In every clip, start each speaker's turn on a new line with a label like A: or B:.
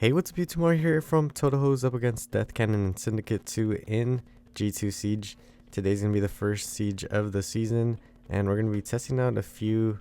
A: Hey, what's up YouTube? Mario here from Totohos up against Death Cannon and Syndicate 2 in G2 Siege. Today's going to be the first siege of the season, and we're going to be testing out a few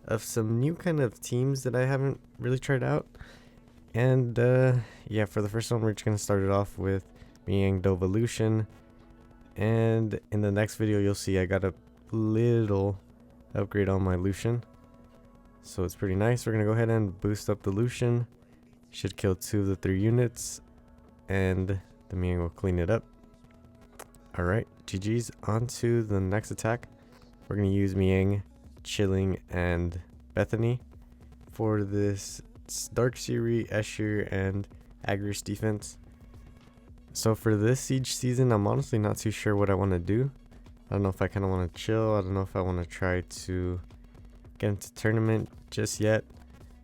A: of some new kind of teams that I haven't really tried out. And yeah, for the first one, we're just going to start it off with Miang Dovolution. And in the next video, you'll see I got a little upgrade on my Lucian. So it's pretty nice. We're going to go ahead and boost up the Lucian. Should kill 2 of the 3 units, and the Miang will clean it up. Alright, GG's. On to the next attack. We're going to use Miang, Chilling, and Bethany for this Dark Siri, Escher, and Agrius defense. So for this siege season, I'm honestly not too sure what I want to do. I don't know if I kind of want to chill. I don't know if I want to try to get into tournament just yet.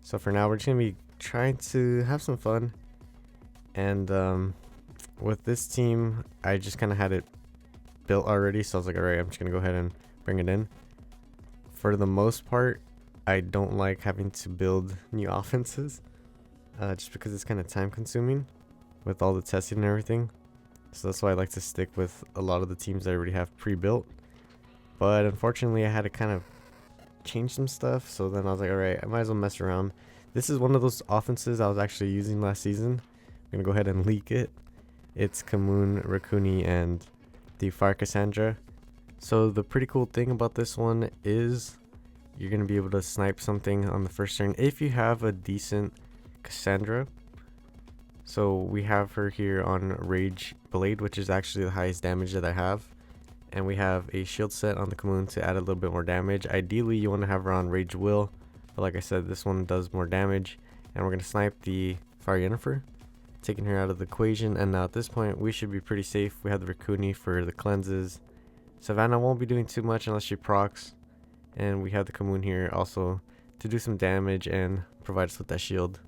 A: So for now, we're just going to be trying to have some fun, and with this team I just kind of had it built already, so I was like, alright, I'm just gonna go ahead and bring it in. For the most part, I don't like having to build new offenses, just because it's kind of time consuming with all the testing and everything. So that's why I like to stick with a lot of the teams that I already have pre-built. But unfortunately I had to kind of change some stuff, so then I was like, alright, I might as well mess around. This is one of those offenses I was actually using last season. I'm going to go ahead and leak it. It's Kamoon, Rakuni, and the Fire Cassandra. So the pretty cool thing about this one is you're going to be able to snipe something on the first turn if you have a decent Cassandra. So we have her here on Rage Blade, which is actually the highest damage that I have. And we have a shield set on the Kamoon to add a little bit more damage. Ideally, you want to have her on Rage Will. But like I said, this one does more damage, and we're going to snipe the Fire Yennefer, taking her out of the equation. And now at this point, we should be pretty safe. We have the Rakuni for the cleanses. Savannah won't be doing too much unless she procs. And we have the Kamoon here also to do some damage and provide us with that shield.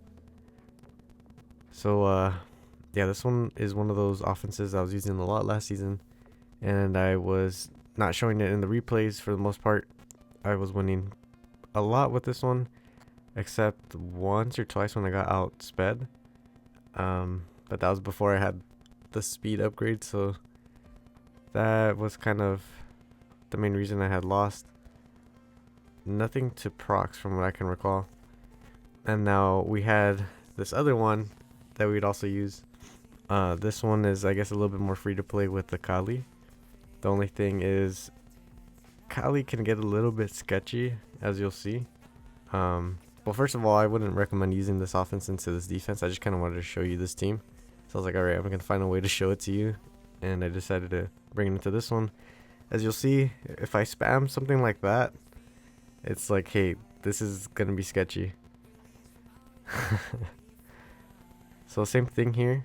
A: So yeah, this one is one of those offenses I was using a lot last season, and I was not showing it in the replays for the most part. I was winning a lot with this one, except once or twice when I got outsped, but that was before I had the speed upgrade, so that was kind of the main reason I had lost. Nothing to procs from what I can recall. And now we had this other one that we'd also use. This one is, I guess, a little bit more free to play with the Kali. The only thing is Kali can get a little bit sketchy, as you'll see. Well, first of all, I wouldn't recommend using this offense into this defense. I just kind of wanted to show you this team. So I was like, alright, I'm going to find a way to show it to you. And I decided to bring it into this one. As you'll see, if I spam something like that, it's like, hey, this is going to be sketchy. So same thing here.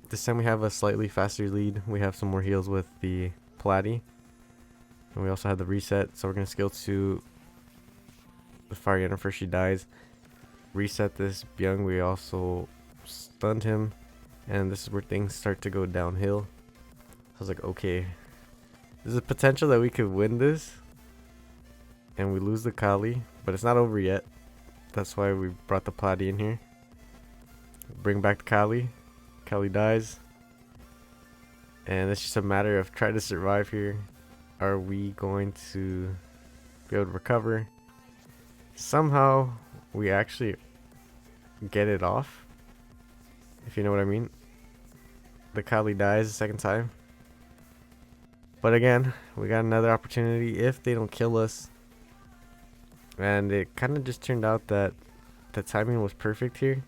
A: This time we have a slightly faster lead. We have some more heals with the Platy. And we also have the reset, so we're going to skill to the Fire Yennefer. She dies. Reset this Byung. We also stunned him. And this is where things start to go downhill. I was like, okay, there's a potential that we could win this. And we lose the Kali, but it's not over yet. That's why we brought the Platy in here. Bring back the Kali. Kali dies. And it's just a matter of trying to survive here. Are we going to be able to recover? Somehow we actually get it off, if you know what I mean. The Kali dies the second time, but again, we got another opportunity if they don't kill us. And it kind of just turned out that the timing was perfect here,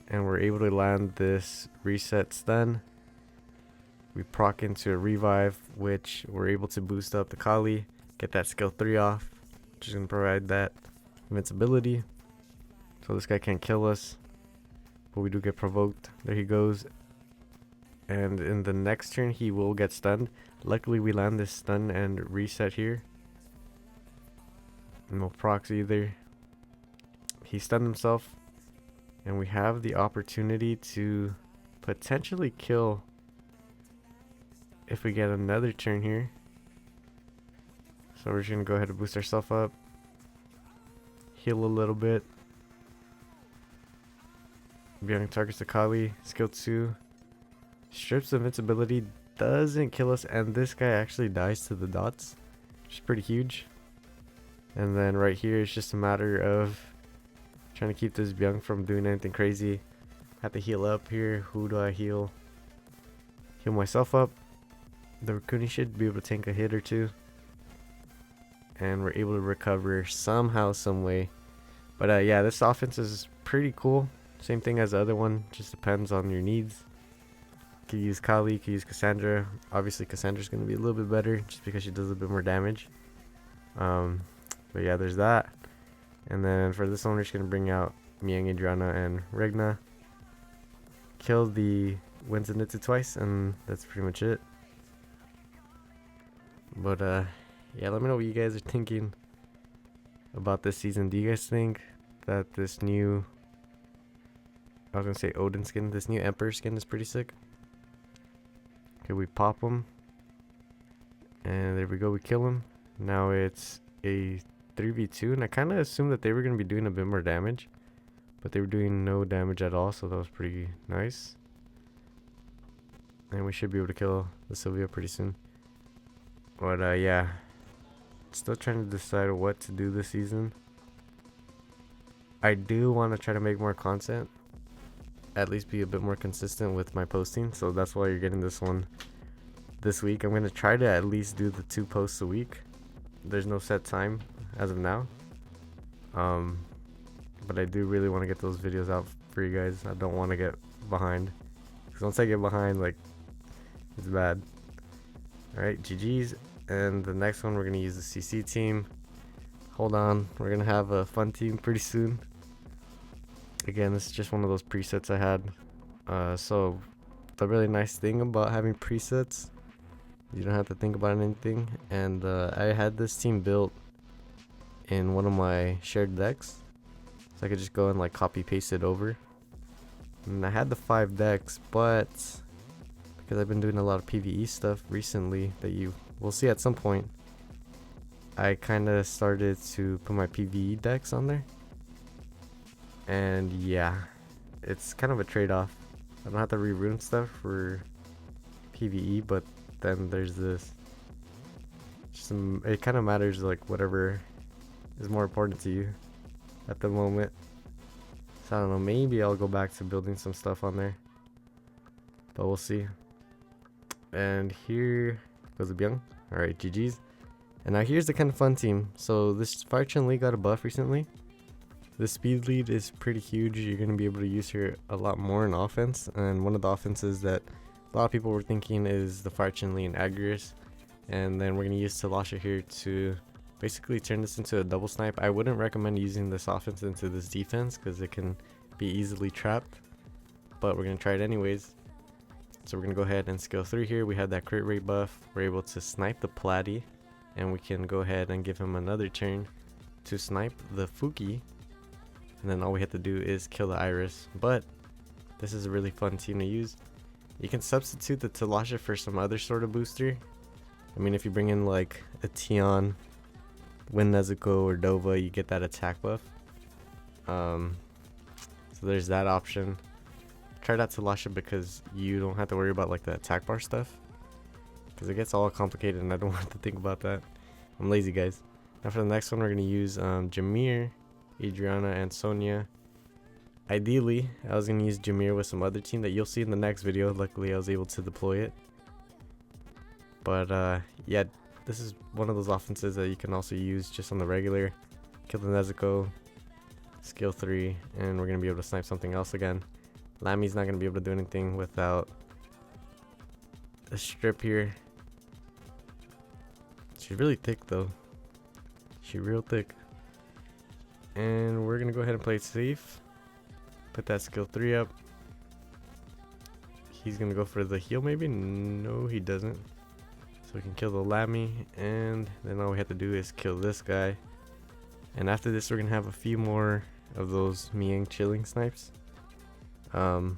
A: and we're able to land this reset stun. We proc into a revive, which we're able to boost up the Kali, get that skill 3 off, which is going to provide that invincibility. So this guy can't kill us, but we do get provoked. There he goes. And in the next turn, he will get stunned. Luckily, we land this stun and reset here. No procs either. He stunned himself. And we have the opportunity to potentially kill if we get another turn here. So we're just going to go ahead and boost ourselves up. Heal a little bit. Byung targets Akali. Skill 2. Strips invincibility. Doesn't kill us. And this guy actually dies to the dots, which is pretty huge. And then right here, it's just a matter of trying to keep this Byung from doing anything crazy. Have to heal up here. Who do I heal? Heal myself up. The Rakuni should be able to tank a hit or two. And we're able to recover somehow, some way. But yeah, this offense is pretty cool. Same thing as the other one. Just depends on your needs. You could use Kali, you could use Cassandra. Obviously, Cassandra's going to be a little bit better just because she does a bit more damage. But yeah, there's that. And then for this one, we're just going to bring out Miang, Adriana, and Regna. Kill the Winzenitsu twice, and that's pretty much it. But yeah, let me know what you guys are thinking about this season. Do you guys think that this new, I was going to say Odin skin, this new Emperor skin is pretty sick? Okay, we pop him. And there we go, we kill him. Now it's a 3v2, and I kind of assumed that they were going to be doing a bit more damage. But they were doing no damage at all, so that was pretty nice. And we should be able to kill the Sylvia pretty soon. But yeah, still trying to decide what to do this season. I do want to try to make more content. At least be a bit more consistent with my posting. So that's why you're getting this one this week. I'm going to try to at least do the 2 posts a week. There's no set time as of now. But I do really want to get those videos out for you guys. I don't want to get behind. Because once I get behind, like, it's bad. Alright, GG's. And the next one, we're going to use the CC team. Hold on. We're going to have a fun team pretty soon. Again, this is just one of those presets I had. So, the really nice thing about having presets, you don't have to think about anything. And I had this team built in one of my shared decks. So I could just go and like copy paste it over. And I had the 5 decks, but because I've been doing a lot of PvE stuff recently that you will see at some point, I kind of started to put my PvE decks on there. And yeah, it's kind of a trade-off. I don't have to re-rune stuff for PvE, but then there's this. It kind of matters, like whatever is more important to you at the moment. So I don't know, maybe I'll go back to building some stuff on there, but we'll see. And here goes the Byung. Alright, GG's. And now here's the kind of fun team. So this Fire Chun Li got a buff recently. The speed lead is pretty huge. You're going to be able to use her a lot more in offense. And one of the offenses that a lot of people were thinking is the Fire Chun Li and Agrius. And then we're going to use Tilasha here to basically turn this into a double snipe. I wouldn't recommend using this offense into this defense because it can be easily trapped, but we're going to try it anyways. So we're going to go ahead and skill 3 here. We have that crit rate buff. We're able to snipe the Platy, and we can go ahead and give him another turn to snipe the Fuki, and then all we have to do is kill the Iris. But this is a really fun team to use. You can substitute the Tilasha for some other sort of booster. I mean, if you bring in like a Tion, Win Nezuko, or Dova, you get that attack buff. So there's that option. Try that Tilasha because you don't have to worry about like the attack bar stuff, because it gets all complicated and I don't want to think about that. I'm lazy, guys. Now for the next one, we're going to use Jameer, Adriana, and Sonya. Ideally, I was going to use Jameer with some other team that you'll see in the next video. Luckily, I was able to deploy it. But yeah, this is one of those offenses that you can also use just on the regular. Kill the Nezuko, skill 3, and we're going to be able to snipe something else again. Lami's not going to be able to do anything without the strip here. She's really thick though. She's real thick. And we're going to go ahead and play it safe. Put that skill 3 up. He's going to go for the heal maybe? No, he doesn't. So we can kill the Lamy, and then all we have to do is kill this guy. And after this, we're going to have a few more of those Miang chilling snipes. But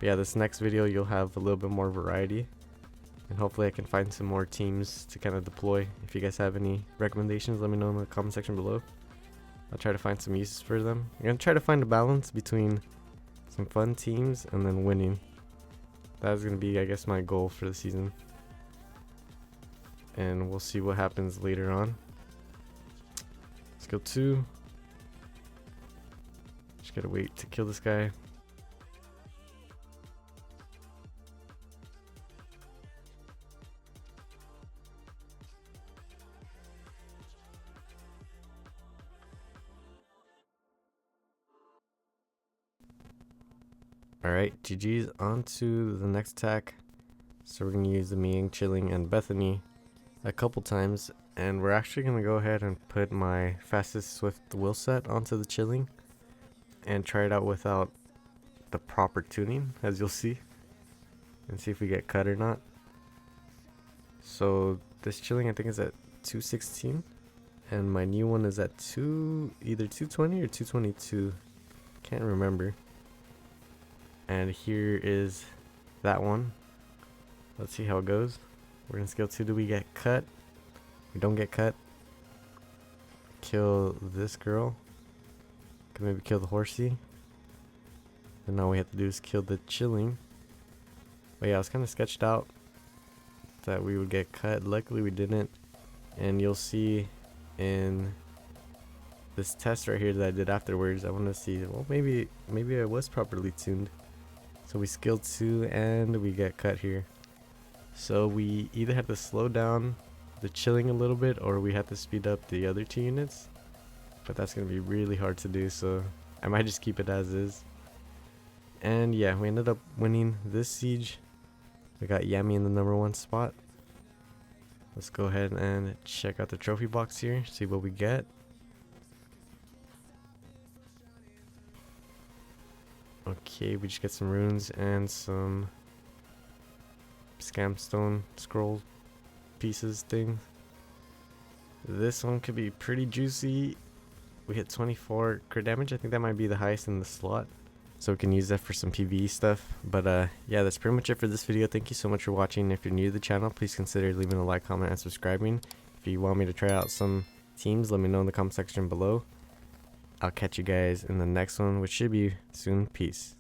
A: yeah, this next video, you'll have a little bit more variety. And hopefully I can find some more teams to kind of deploy. If you guys have any recommendations, let me know in the comment section below. I'll try to find some uses for them. I'm going to try to find a balance between some fun teams, and then winning. That's gonna be, I guess, my goal for the season. And we'll see what happens later on. Skill 2. Just gotta wait to kill this guy. Alright, GG's. On to the next attack. So we're gonna use the Ming, Chilling, and Bethany a couple times, and we're actually gonna go ahead and put my fastest swift will set onto the Chilling and try it out without the proper tuning, as you'll see, and see if we get cut or not. So this Chilling I think is at 216, and my new one is at either 220 or 222, can't remember. And here is that one. Let's see how it goes. We're in skill 2. Do we get cut? We don't get cut. Kill this girl. Could maybe kill the horsey. And all we have to do is kill the Chilling. But yeah, I was kind of sketched out that we would get cut. Luckily we didn't. And you'll see in this test right here that I did afterwards, I want to see, well, maybe I was properly tuned. So we skill 2 and we get cut here. So we either have to slow down the Chilling a little bit, or we have to speed up the other 2 units. But that's going to be really hard to do, so I might just keep it as is. And yeah, we ended up winning this siege. We got Yami in the #1 spot. Let's go ahead and check out the trophy box here, see what we get. Okay, we just get some runes and some scamstone scroll pieces thing. This one could be pretty juicy. We hit 24 crit damage. I think that might be the highest in the slot, so we can use that for some PvE stuff. But yeah, that's pretty much it for this video. Thank you so much for watching. If you're new to the channel, please consider leaving a like, comment, and subscribing. If you want me to try out some teams, let me know in the comment section below. I'll catch you guys in the next one, which should be soon. Peace.